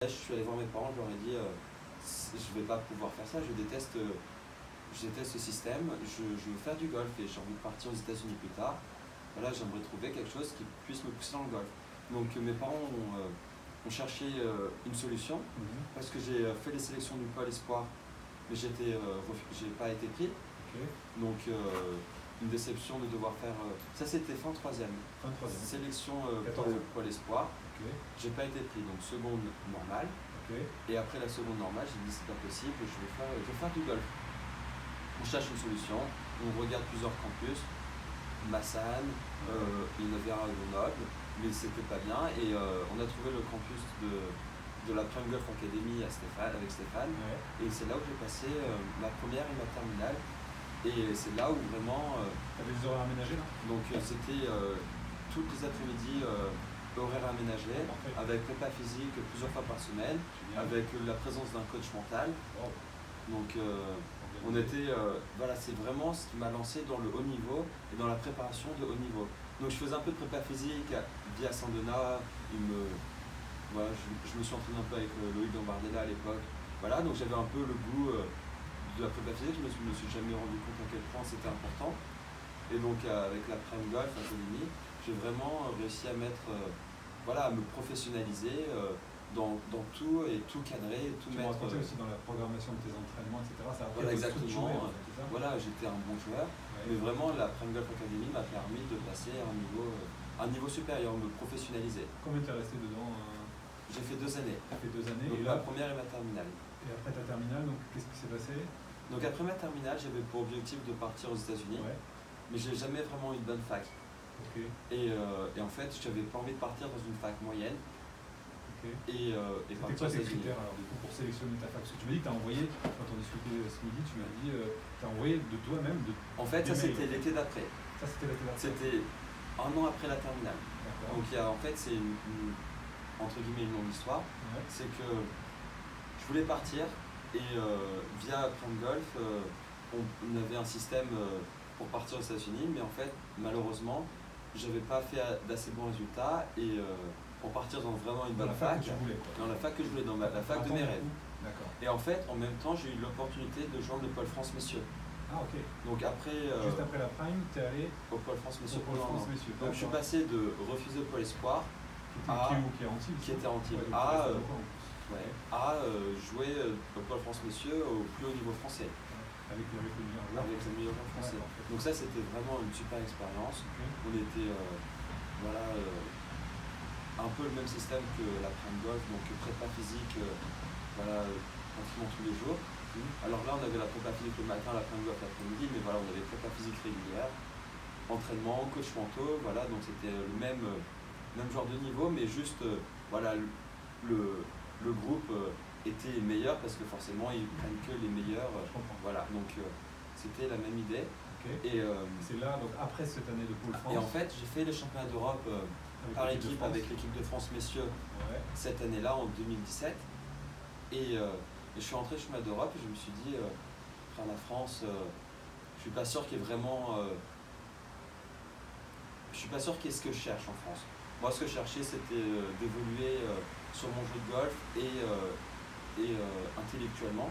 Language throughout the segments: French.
Je suis allé voir mes parents, je leur ai dit je vais pas pouvoir faire ça, je déteste ce système, je veux faire du golf et j'ai envie de partir aux États-Unis plus tard. Voilà, j'aimerais trouver quelque chose qui puisse me pousser dans le golf. Donc mes parents ont cherché une solution parce que j'ai fait les sélections du pôle espoir, mais j'ai pas été pris. Okay. Donc une déception de devoir faire. Ça c'était fin troisième. Sélection pôle espoir. Okay. J'ai pas été pris, donc seconde normale. Okay. Et après la seconde normale, j'ai dit c'est pas possible, je vais faire du golf. On cherche une solution, on regarde plusieurs campus, Massane, Innovera à Grenoble, mais c'était pas bien. Et on a trouvé le campus de la Prime Golf Academy avec Stéphane. Ouais. Et c'est là où j'ai passé ma première et ma terminale. Et c'est là où vraiment. T'avais des horaires aménagés là? Donc c'était toutes les après-midi horaires aménagés, avec prépa physique plusieurs fois par semaine, avec la présence d'un coach mental. Wow. Donc on était, voilà, c'est vraiment ce qui m'a lancé dans le haut niveau et dans la préparation de haut niveau. Donc je faisais un peu de prépa physique via Saint-Donat, voilà, je me suis entraîné un peu avec Loïc Gambardella à l'époque. Voilà, donc j'avais un peu le goût de la prépa physique, je me suis jamais rendu compte à quel point c'était important. Et donc avec la Prime Golf Academy, j'ai vraiment réussi à à me professionnaliser dans tout et tout cadrer, tout tu mettre. Tu m'as aussi dans la programmation de tes entraînements, etc. Ça a voilà, exactement. Ça voilà, j'étais un bon joueur, ouais. Mais vraiment la Prime Golf Academy m'a permis de passer à un niveau supérieur, me professionnaliser. Combien tu es resté dedans J'ai fait 2 années. Tu as fait 2 années. Donc et ma première et ma terminale. Et après ta terminale, donc qu'est-ce qui s'est passé? Donc après ma terminale, j'avais pour objectif de partir aux États-Unis, ouais. Mais j'ai jamais vraiment eu une bonne fac. Okay. Et en fait, je n'avais pas envie de partir dans une fac moyenne. Okay. Et c'était quoi tes critères alors, du coup, pour sélectionner ta fac? Parce que tu m'as dit que tu as envoyé, quand on discutait ce midi, tu m'as dit tu as envoyé de toi-même. En fait, ça c'était l'été d'après. Ça c'était l'été d'après. C'était un an après la terminale. Donc en fait, c'est entre guillemets une longue histoire. Ouais. C'est que je voulais partir et via Prime Golf, on avait un système pour partir aux États-Unis, mais en fait, malheureusement, j'avais pas fait d'assez bons résultats et pour partir dans vraiment une bonne fac, dans la fac que je voulais, dans la fac de mes rêves. Et en fait, en même temps, j'ai eu l'opportunité de joindre le Pôle France Messieurs. Ah ok. Donc après, juste après la Prime, tu es allé au Pôle France Messieurs. Donc je suis passé de refuser le Pôle Espoir qui était en Antibes, à jouer au Pôle France Messieurs au plus haut niveau français. Avec le meilleur joueur. Avec le meilleur joueur français. Ouais, donc ça c'était vraiment une super expérience. Okay. On était un peu le même système que la Prime Golf, donc prépa physique pratiquement tous les jours. Alors là on avait la prépa physique le matin, la Prime Golf l'après-midi, mais voilà on avait prépa physique régulière, entraînement, coach mentaux, voilà, donc c'était le même genre de niveau, mais juste le groupe était meilleur parce que forcément ils prennent que les meilleurs. Voilà, donc c'était la même idée. Okay. Et c'est là, donc après cette année de Pôle France. Et en fait, j'ai fait les championnats d'Europe par équipe avec l'équipe de France messieurs cette année-là en 2017. Et je suis rentré au championnat d'Europe et je me suis dit, après la France, je suis pas sûr qu'il y ait vraiment. Je suis pas sûr qu'il y ait ce que je cherche en France. Moi, ce que je cherchais, c'était d'évoluer sur mon jeu de golf et intellectuellement,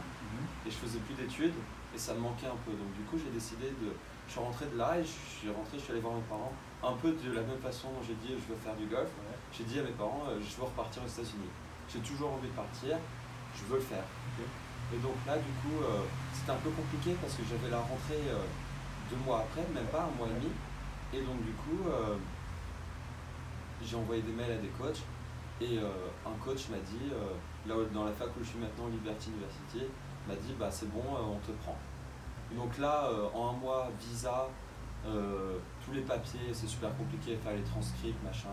et je faisais plus d'études et ça me manquait un peu, donc du coup j'ai décidé je suis rentré de là et je suis allé voir mes parents un peu de la même façon dont j'ai dit je veux faire du golf. J'ai dit à mes parents je veux repartir aux États-Unis, j'ai toujours envie de partir, je veux le faire. Et donc là du coup c'était un peu compliqué parce que j'avais la rentrée 2 mois après, même pas 1 mois et demi, et donc du coup j'ai envoyé des mails à des coachs. Et un coach m'a dit, là dans la fac où je suis maintenant, Liberty University, m'a dit c'est bon, on te prend. Donc là, en 1 mois, visa, tous les papiers, c'est super compliqué, faire les transcripts, machin.